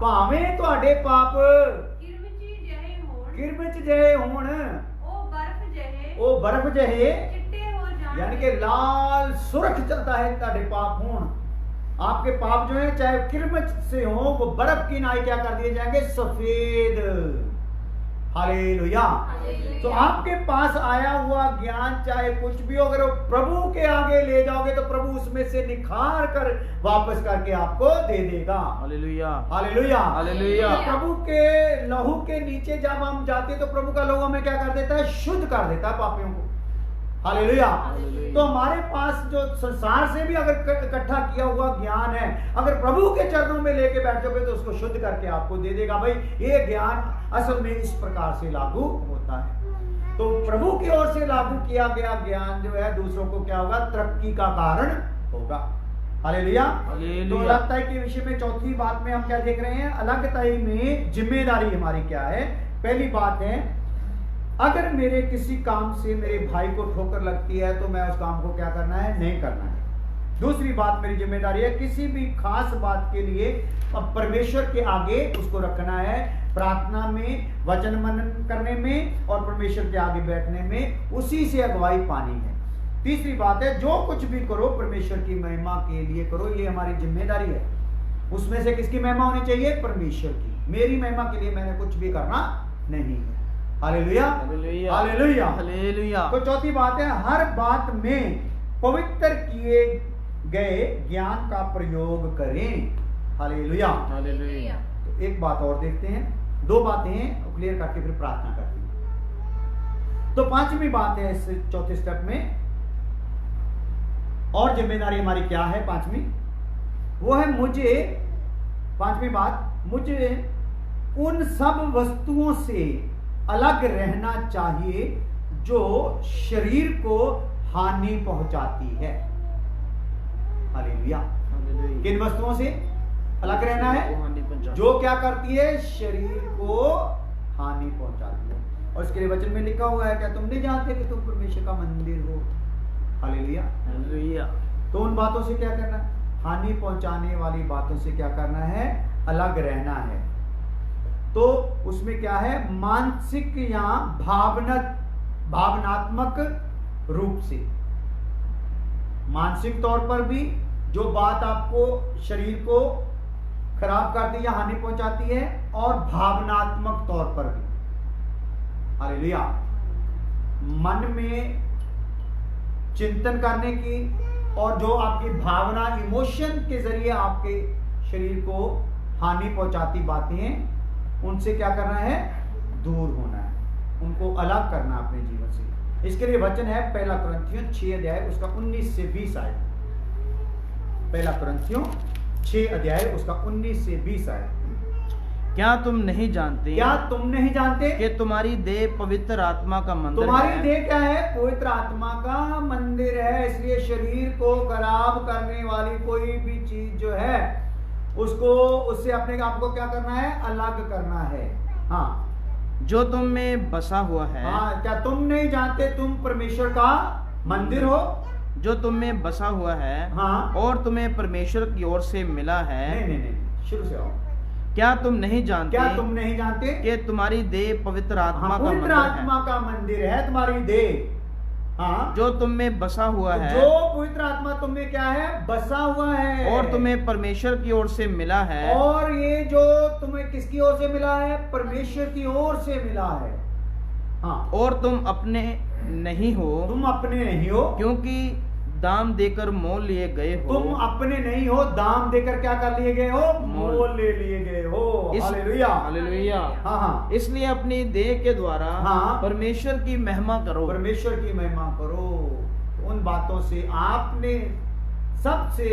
Speaker 3: भावें तुहाडे पाप
Speaker 1: किरमिच जहे होण, ओ बर्फ जहे
Speaker 3: चिट्टे हो जाण,
Speaker 1: यानी कि लाल सुर्ख चलता है तुहाडे पाप होण। आपके पाप जो है चाहे किरमिच से हो, वो बर्फ की नाई क्या कर दिए जाएंगे? सफेद। हालेलुया। तो आपके पास आया हुआ ज्ञान चाहे कुछ भी हो, अगर वो प्रभु के आगे ले जाओगे तो प्रभु उसमें से निखार कर वापस करके आपको दे देगा।
Speaker 2: Hallelujah,
Speaker 1: hallelujah,
Speaker 2: hallelujah.
Speaker 1: प्रभु के लहू के नीचे जब हम जाते तो प्रभु का लहू हमें क्या कर देता है? शुद्ध कर देता है पापियों को। हालेलुया। तो हमारे पास जो संसार से भी अगर इकट्ठा किया हुआ ज्ञान है, अगर प्रभु के चरणों में लेके बैठ जाओगे तो उसको शुद्ध करके आपको दे देगा। भाई ये ज्ञान असल में इस प्रकार से लागू होता है। तो प्रभु की ओर से लागू किया गया ज्ञान जो है दूसरों को क्या होगा? तरक्की का कारण होगा। हालेलुया।
Speaker 2: हालेलुया।
Speaker 1: तो अलगताई के विषय में चौथी बात में हम क्या देख रहे हैं? अलगताई में जिम्मेदारी हमारी क्या है? पहली बात है, अगर मेरे किसी काम से मेरे भाई को ठोकर लगती है तो मैं उस काम को क्या करना है? नहीं करना है। दूसरी बात मेरी जिम्मेदारी है, किसी भी खास बात के लिए परमेश्वर के आगे उसको रखना है, प्रार्थना में, वचन मनन करने में और परमेश्वर के आगे बैठने में, उसी से अगुवाई पानी है। तीसरी बात है, जो कुछ भी करो परमेश्वर की महिमा के लिए करो, ये हमारी जिम्मेदारी है। उसमें से किसकी महिमा होनी चाहिए? परमेश्वर की। मेरी महिमा के लिए मैंने कुछ भी करना नहीं है। Hallelujah,
Speaker 2: hallelujah,
Speaker 1: hallelujah,
Speaker 2: hallelujah.
Speaker 1: तो चौथी बात है, हर बात में पवित्र किए गए ज्ञान का प्रयोग करें। हालेलुया।
Speaker 2: हालेलुया।
Speaker 1: तो एक बात और देखते हैं, दो बातें हैं क्लियर करके फिर प्रार्थना करते हैं। तो पांचवी बात है इस चौथे स्टेप में, और जिम्मेदारी हमारी क्या है? पांचवी वो है, मुझे, पांचवी बात, मुझे उन सब वस्तुओं से अलग रहना चाहिए जो शरीर को हानि पहुंचाती है। हालेलुया।
Speaker 2: हालेलुया।
Speaker 1: किन वस्तुओं से अलग रहना है? जो क्या करती है? शरीर को हानि पहुंचाती है। और इसके लिए वचन में लिखा हुआ है, क्या तुम नहीं जानते कि तुम परमेश्वर का मंदिर हो? Hallelujah,
Speaker 2: hallelujah.
Speaker 1: तो उन बातों से क्या करना है? हानि पहुंचाने वाली बातों से क्या करना है? अलग रहना है। तो उसमें क्या है? मानसिक या भावनात्मक रूप से, मानसिक तौर पर भी जो बात आपको शरीर को खराब करती है या हानि पहुंचाती है, और भावनात्मक तौर पर भी। हालेलुया। मन में चिंतन करने की और जो आपकी भावना, इमोशन के जरिए आपके शरीर को हानि पहुंचाती बातें हैं, उनसे क्या करना है? दूर होना है, उनको अलग करना अपने जीवन से। इसके लिए वचन है पहला कुरिन्थियों 6 अध्याय उसका 19 से 20 आए। पहला कुरिन्थियों 6 अध्याय उसका 19 से 20 आए।
Speaker 2: क्या तुम नहीं जानते?
Speaker 1: क्या तुम नहीं जानते
Speaker 2: कि तुम्हारी देह पवित्र आत्मा का मंदिर
Speaker 1: तुम्हारी
Speaker 2: है?
Speaker 1: देह क्या है? पवित्र आत्मा का मंदिर है। इसलिए शरीर को खराब करने वाली कोई भी चीज जो है, उसको, उससे अपने आप को क्या करना है? अलग करना है। हाँ,
Speaker 2: जो तुम में बसा हुआ है।
Speaker 1: हाँ, क्या तुम नहीं जानते तुम परमेश्वर का मंदिर हो?
Speaker 2: जो तुम में बसा हुआ है,
Speaker 1: हाँ,
Speaker 2: और तुम्हें परमेश्वर की ओर से मिला है।
Speaker 1: नहीं, शुरू से आओ।
Speaker 2: क्या तुम नहीं जानते?
Speaker 1: क्या तुम नहीं जानते
Speaker 2: कि तुम्हारी देह पवित्र आत्मा
Speaker 1: हाँ,
Speaker 2: का
Speaker 1: पवित्र
Speaker 2: मंदिर
Speaker 1: आत्मा
Speaker 2: है,
Speaker 1: का मंदिर है तुम्हारी देह। हाँ,
Speaker 2: जो तुम में बसा हुआ है,
Speaker 1: जो पवित्र आत्मा तुम में क्या है? बसा हुआ है,
Speaker 2: और तुम्हें परमेश्वर की ओर से मिला है।
Speaker 1: और ये जो तुम्हें किसकी ओर से मिला है? परमेश्वर की ओर से मिला है। हाँ,
Speaker 2: और तुम अपने नहीं हो,
Speaker 1: तुम अपने नहीं हो,
Speaker 2: क्योंकि दाम देकर मोल लिए गए हो।
Speaker 1: तुम अपने नहीं हो, दाम देकर क्या कर लिए गए हो? मोल ले लिए गए हो। Hallelujah,
Speaker 2: hallelujah.
Speaker 1: हाँ,
Speaker 2: इसलिए अपनी देह के द्वारा
Speaker 1: हाँ,
Speaker 2: परमेश्वर की महिमा करो।
Speaker 1: परमेश्वर की महिमा करो। उन बातों से आपने सबसे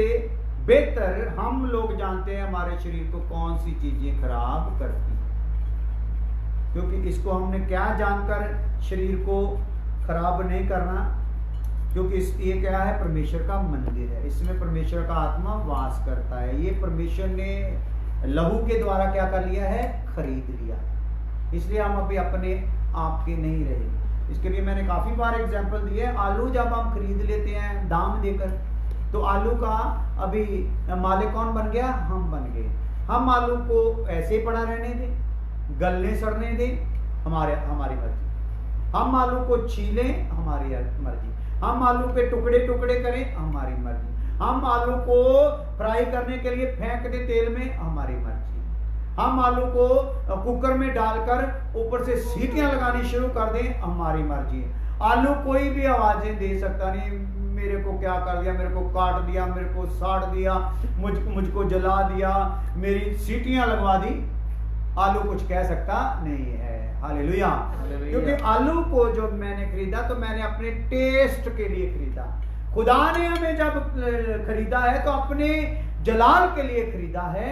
Speaker 1: बेहतर, हम लोग जानते हैं हमारे शरीर को कौन सी चीजें खराब करती हैं, क्योंकि इसको हमने क्या जानकर शरीर को खराब नहीं करना, क्योंकि ये क्या है? परमेश्वर का मंदिर है, इसमें परमेश्वर का आत्मा वास करता है। ये परमेश्वर ने लहू के द्वारा क्या कर लिया है? खरीद लिया। इसलिए हम अभी अपने आप के नहीं रहे। इसके लिए मैंने काफी बार एग्जांपल दिए। आलू जब हम खरीद लेते हैं दाम देकर, तो आलू का अभी मालिक कौन बन गया? हम बन गए। हम आलू को ऐसे पड़ा रहने दें, गलने सड़ने दें, हमारी मर्जी। हम आलू को छीलें, हमारी मर्जी। हम आलू के टुकड़े टुकड़े करें, हमारी मर्जी। हम आलू को फ्राई करने के लिए फेंक दें तेल में, हमारी मर्जी। हम आलू को कुकर में डालकर ऊपर से सीटियां लगानी शुरू कर दें, हमारी मर्जी। आलू कोई भी आवाजें दे सकता नहीं, मेरे को क्या कर दिया, मेरे को काट दिया, मेरे को साड़ दिया, मुझको जला दिया, मेरी सीटियां लगवा दी। आलू कुछ कह सकता नहीं है। हालेलुया। क्योंकि आलू को जब मैंने खरीदा तो मैंने अपने टेस्ट के लिए खरीदा। खुदा ने हमें जब खरीदा है तो अपने जलाल के लिए खरीदा है,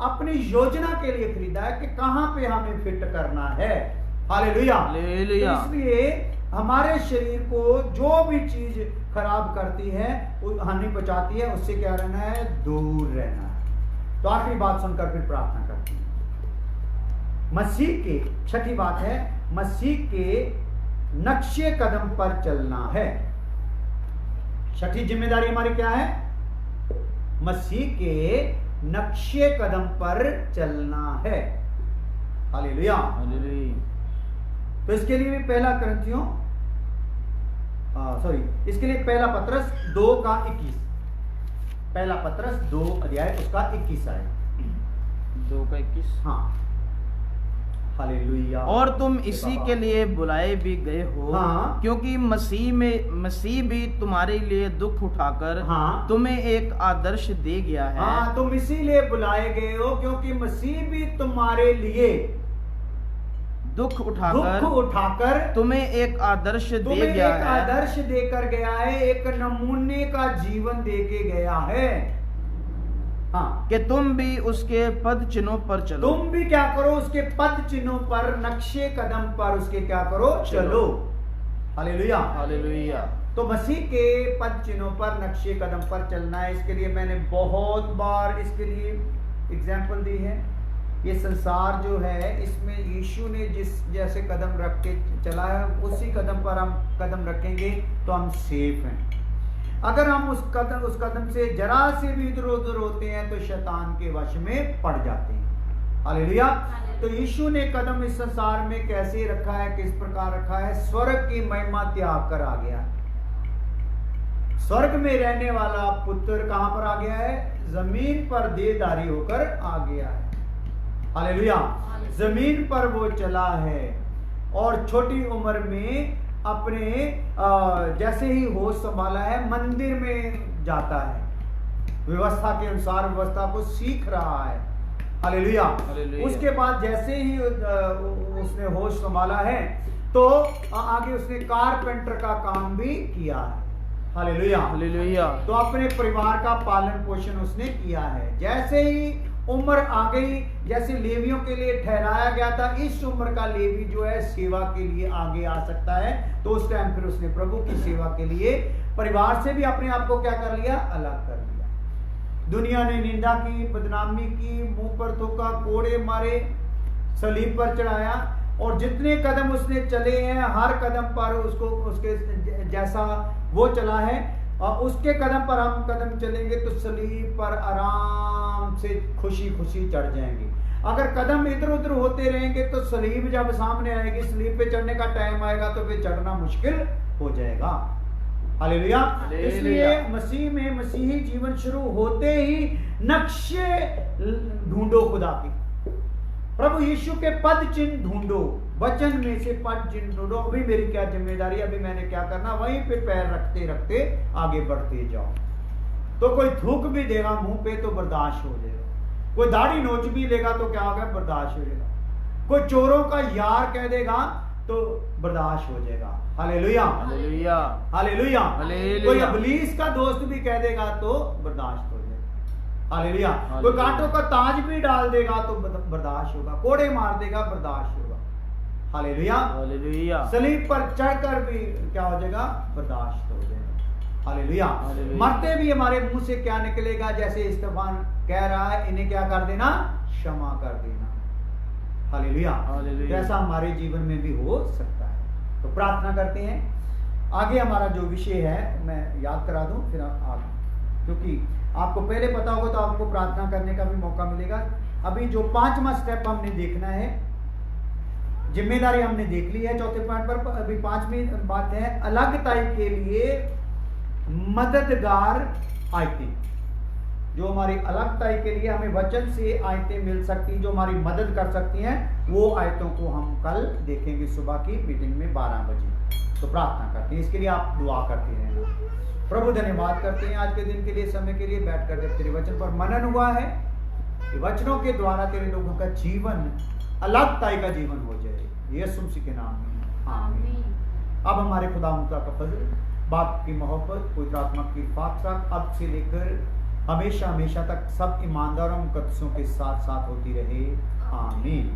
Speaker 1: अपनी योजना के लिए खरीदा है कि कहां पे हमें फिट करना है। हालेलुया।
Speaker 2: हालेलुया।
Speaker 1: इसलिए हमारे शरीर को जो भी चीज खराब करती है, हानि पहुंचाती है, उससे क्या रहना है? दूर रहना है। तो आखिरी बात सुनकर फिर प्रार्थना करते हैं। मसीह के, छठी बात है, मसीह के नक्शे कदम पर चलना है। छठी जिम्मेदारी हमारी क्या है? मसीह के नक्शे कदम पर चलना है। हालेलुया।
Speaker 2: हालेलुया।
Speaker 1: तो इसके लिए भी पहला करंथियों इसके लिए पहला पत्रस 2:21, पहला पत्रस 2 अध्याय उसका 21 आए।
Speaker 2: 2:21।
Speaker 1: हाँ, हालेलुया।
Speaker 2: और तुम इसी के लिए बुलाए भी गए हो,
Speaker 1: हाँ।
Speaker 2: क्योंकि मसीह भी तुम्हारे लिए दुख उठाकर
Speaker 1: हाँ।
Speaker 2: तुम्हें एक आदर्श दे गया है।
Speaker 1: हाँ, तुम इसीलिए बुलाए गए हो क्योंकि मसीह भी तुम्हारे लिए
Speaker 2: दुख उठाकर
Speaker 1: तुम्हें
Speaker 2: एक आदर्श दे
Speaker 1: एक
Speaker 2: गया है।
Speaker 1: आदर्श देकर गया है, एक नमूने का जीवन देके गया है। हाँ,
Speaker 2: कि तुम भी उसके पद चिन्हों पर चलो।
Speaker 1: तुम भी क्या करो? उसके पद चिन्हों पर, नक्शे कदम पर उसके क्या करो? चलो। हालेलुया।
Speaker 2: हालेलुया।
Speaker 1: तो मसीह के पद चिन्हों पर, नक्शे कदम पर चलना है। इसके लिए मैंने बहुत बार इसके लिए एग्जाम्पल दी है। ये संसार जो है, इसमें यीशु ने जिस जैसे कदम रख के चला है, उसी कदम पर हम कदम रखेंगे तो हम सेफ हैं। अगर हम उस कदम से जरा से भी इधर उधर होते हैं तो शैतान के वश में पड़ जाते हैं। हालेलुया। तो यीशु ने कदम इस संसार में कैसे रखा है, किस प्रकार रखा है? स्वर्ग की महिमा त्याग कर आ गया। स्वर्ग में रहने वाला पुत्र कहां पर आ गया है? जमीन पर देहधारी होकर आ गया है। हालेलुया। जमीन पर वो चला है और छोटी उम्र में अपने जैसे ही होश संभाला है, मंदिर में जाता है, व्यवस्था के अनुसार व्यवस्था को सीख रहा है। हालेलुया। उसके बाद जैसे ही उसने होश संभाला है तो आगे उसने कारपेंटर का काम भी किया है। हालेलुया।
Speaker 2: हालेलुया।
Speaker 1: तो अपने परिवार का पालन पोषण उसने किया है। जैसे ही उम्र आ गई, जैसे लेवियों के लिए ठहराया गया था, इस उम्र का लेवी जो है सेवा के लिए आगे आ सकता है, तो उस टाइम फिर उसने प्रभु की सेवा के लिए परिवार से भी अपने आप को क्या कर लिया? अलग कर लिया। दुनिया ने निंदा की, बदनामी की, मुंह पर थूका, कोड़े मारे, सलीब पर चढ़ाया, और जितने कदम उसने चले हैं, हर कदम पर उसको उसके जैसा वो चला है, और उसके कदम पर हम कदम चलेंगे तो सलीब पर आराम से खुशी खुशी चढ़ जाएंगे। अगर कदम इधर उधर होते रहेंगे तो सलीब जब सामने आएगी, सलीब पे चढ़ने का टाइम आएगा तो फिर चढ़ना मुश्किल हो जाएगा। हालेलुया। इसलिए मसीह में मसीही जीवन शुरू होते ही नक्शे ढूंढो खुदा की। प्रभु यीशु के पद चिन्ह ढूंढो, वचन में से पद चिन्ह ढूंढो। अभी मेरी क्या जिम्मेदारी, अभी मैंने क्या करना, वहीं पे पैर रखते रखते आगे बढ़ते जाओ। तो कोई थूक भी देगा मुंह पे तो बर्दाश्त हो जाएगा, कोई दाढ़ी नोच भी लेगा तो क्या होगा? बर्दाश्त हो जाएगा, कोई चोरों का यार कह देगा तो बर्दाश्त हो जाएगा। हालेलुया।
Speaker 2: हालेलुया।
Speaker 1: हालेलुया।
Speaker 2: हालेलुया।
Speaker 1: कोई इब्लीस का दोस्त भी कह देगा तो बर्दाश्त हो जाएगा। हालेलुया। कोई कांटों का ताज भी डाल देगा तो बर्दाश्त होगा, कोड़े मार देगा बर्दाश्त होगा। हालेलुया।
Speaker 2: हालेलुया।
Speaker 1: सलीब पर चढ़कर भी क्या हो जाएगा? बर्दाश्त हो जाएगा। हालेलुया। मरते भी हमारे मुंह से क्या निकलेगा? जैसे इस्तेफान कह रहा है, इन्हें क्या कर देना? क्षमा कर देना। हालेलुया। ऐसा हमारे जीवन में भी हो सकता है। तो प्रार्थना करते हैं। आगे हमारा जो विषय है मैं याद करा दूं, फिर आगे, क्योंकि आपको पहले पता होगा तो आपको प्रार्थना करने का भी मौका मिलेगा। अभी जो 5वां स्टेप हमने देखना है, जिम्मेदारी हमने देख ली है चौथे पॉइंट पर। अभी 5वीं बात है अलगताई के लिए मददगार आयतें। जो हमारी अलगताई के लिए हमें वचन से आयतें मिल सकती, जो हमारी मदद कर सकती हैं, वो आयतों को हम कल देखेंगे सुबह की मीटिंग में 12 बजे। तो प्रार्थना करते हैं, इसके लिए आप दुआ करते रहना। प्रभु धन्यवाद करते हैं आज के दिन के लिए, समय के लिए। बैठ कर जब तेरे वचन पर मनन हुआ है, वचनों के द्वारा तेरे लोगों का जीवन अलगताई का जीवन हो जाए, यीशु मसीह के नाम में आमीन। अब हमारे खुदा का फजल, बाप की मोहब्बत, पवित्र आत्मा की फातरत अब से लेकर हमेशा हमेशा तक सब ईमानदारों मुकद्दसों के साथ साथ होती रहे। आमीन।